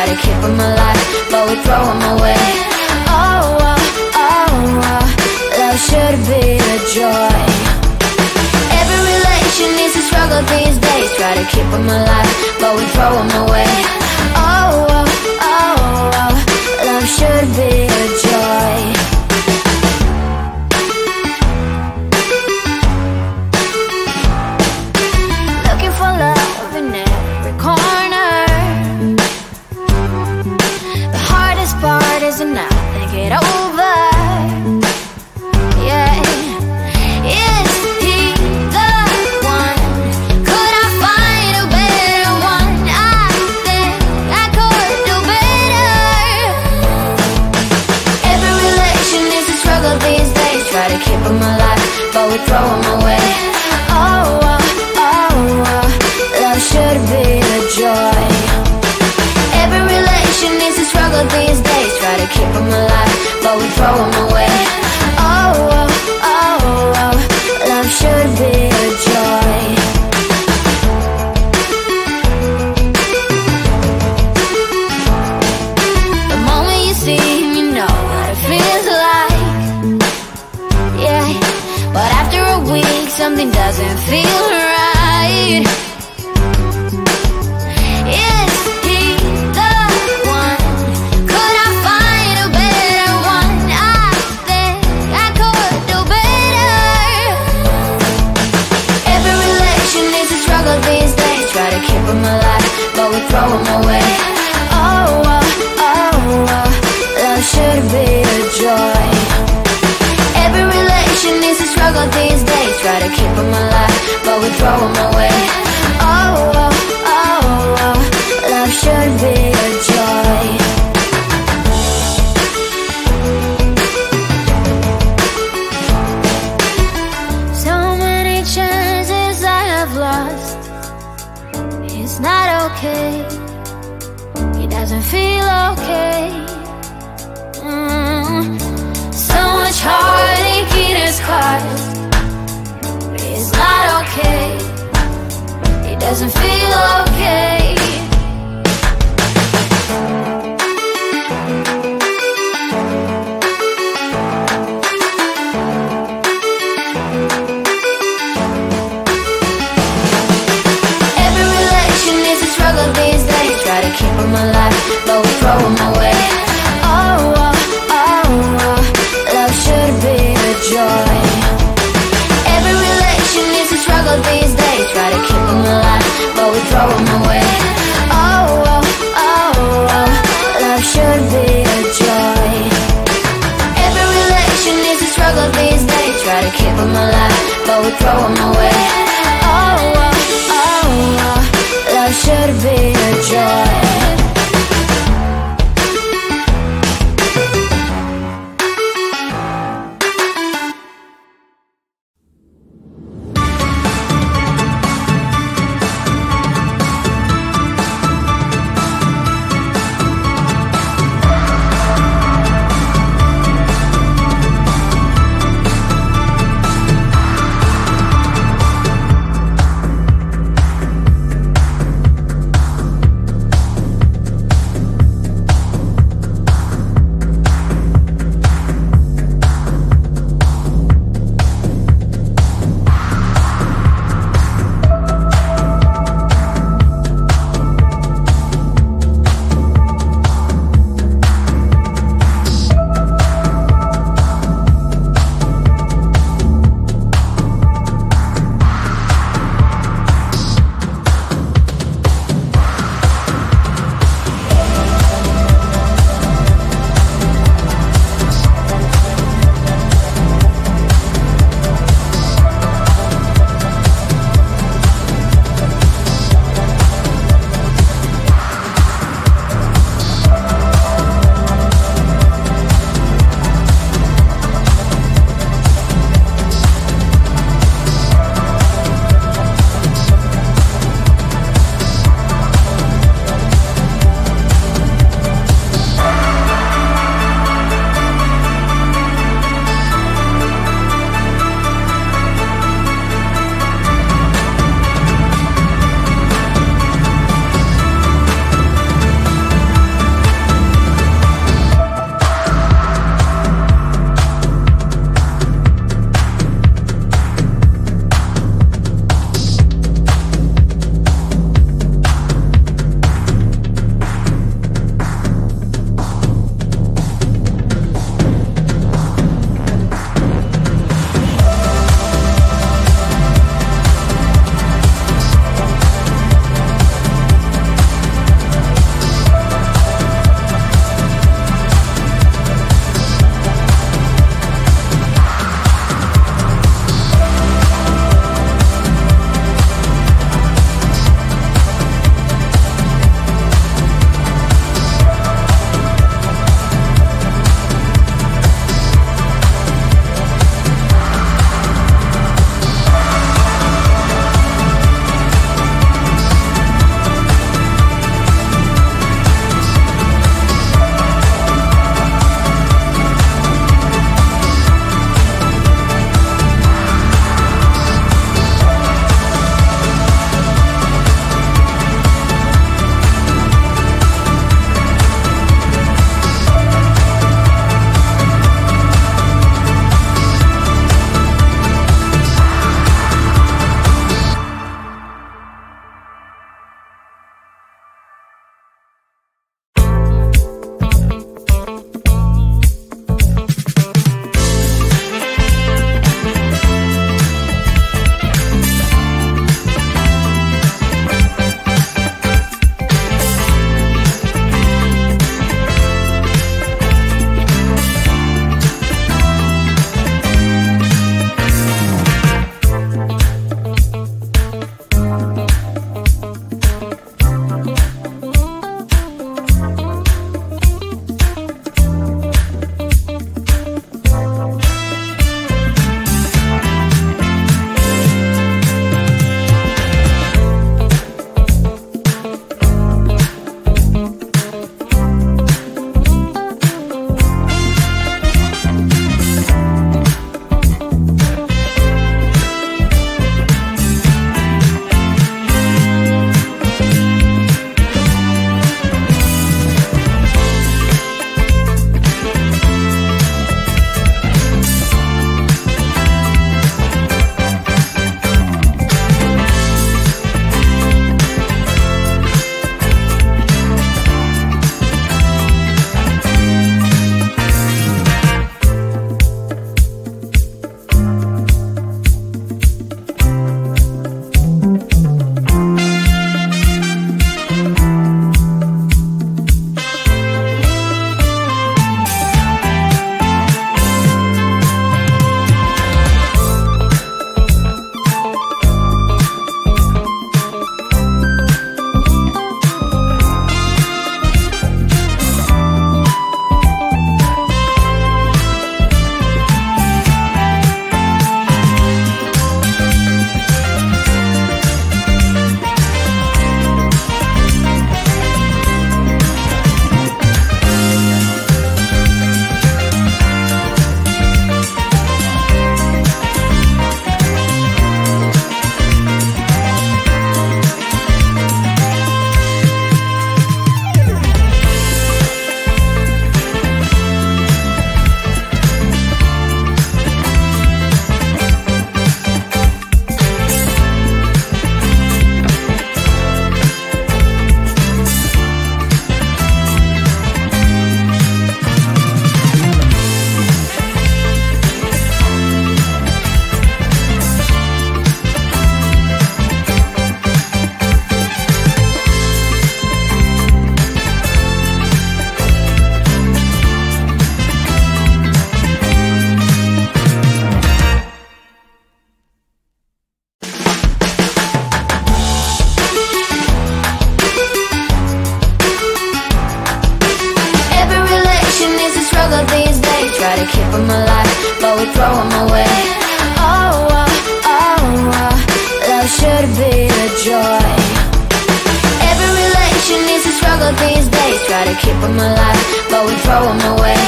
try to keep them alive, but we throw them away. Oh, oh, oh, oh, love should be a joy. Every relation needs a struggle these days. Try to keep them alive, but we throw them away. Oh, oh, oh, oh, love should be a joy. Looking for love in every corner. The hardest part is to not think it over. Yeah. Is he the one? Could I find a better one? I think I could do better. Every relation is a struggle these days. Try to keep them alive, but we throw them away. Oh, oh, oh, oh, love should be a joy. Every relation is a struggle these days. Try to keep them alive, but we throw them away. Oh, oh, oh, oh, love should be a joy. The moment you see him, you know what it feels like. Yeah, but after a week, something doesn't feel right. Is he the one? Could I find a better one? I think I could do better. Every relation is a struggle these days. Try to keep them alive, but we throw them away. Oh, oh, oh, oh, love should be a joy. Every relation is a struggle these days. Try to keep them alive, but we throw them away. Oh, oh, oh, oh, love should be a joy. So many chances I have lost. It's not okay. It doesn't feel okay. So much heartache it has caused. It's not okay. It doesn't feel okay. Every relation is a struggle these days. Try to keep them alive, but we throw them away. Oh, oh, oh, oh, love should be a joy. Every relation is a struggle these days. Try to keep them alive, but we throw them away. Oh, oh, oh, oh, love should be a joy. Every relation is a struggle these days. Try to keep them alive, but we throw them away. Oh, oh, oh, oh, love should be a joy. them away. Oh, oh, oh, oh, love should be a joy. Every relation is a struggle these days. Try to keep them alive, but we throw them away.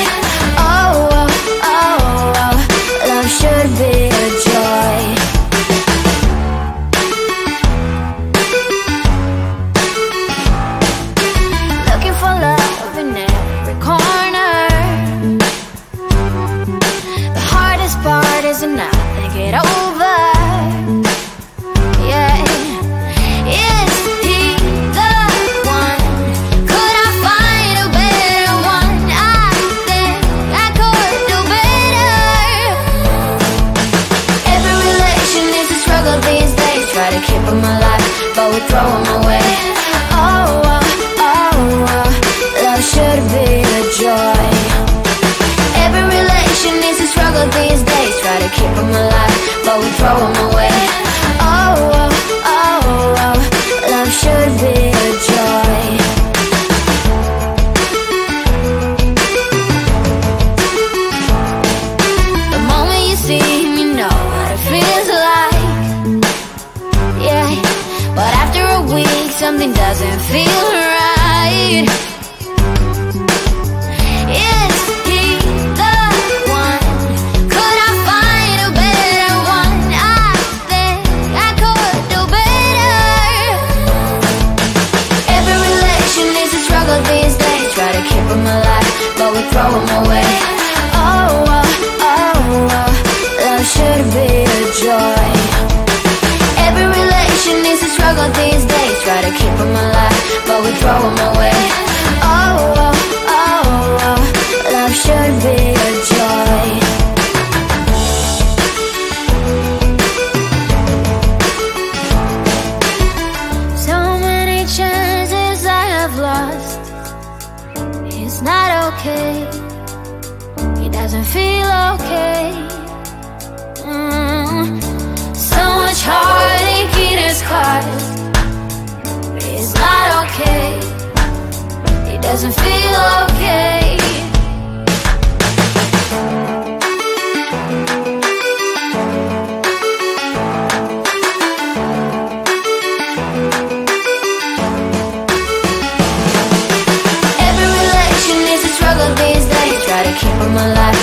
Oh, oh, oh, oh, love should be a joy. Looking for love in every corner. The hardest part is to not think it over. Yeah. Is he the one? Could I find a better one? I think I could do better. Every relation is a struggle these days. Try to keep them alive, but we throw them away. Oh, oh, oh, oh, love should be a joy. Every relation is a struggle these days. Try to keep them alive, but we throw them away. Oh, oh, oh, oh, love should be a joy. The moment you see him, you know what it feels like. Yeah, but after a week, something doesn't feel right. Is he the one? Could I find a better one? I think I could do better. Every relation is a struggle these days. Try to keep them alive, but we throw them away. Oh, oh, oh, oh, love should be a joy. Every relation is a struggle these days. Try to keep them alive, but we throw them away. Oh, oh, oh, oh, love should be a joy. So many chances I have lost. It's not okay. It doesn't feel okay. So much heartache it has caused. It's not okay. It doesn't feel okay. Every relation is a struggle these days. Try to keep them alive,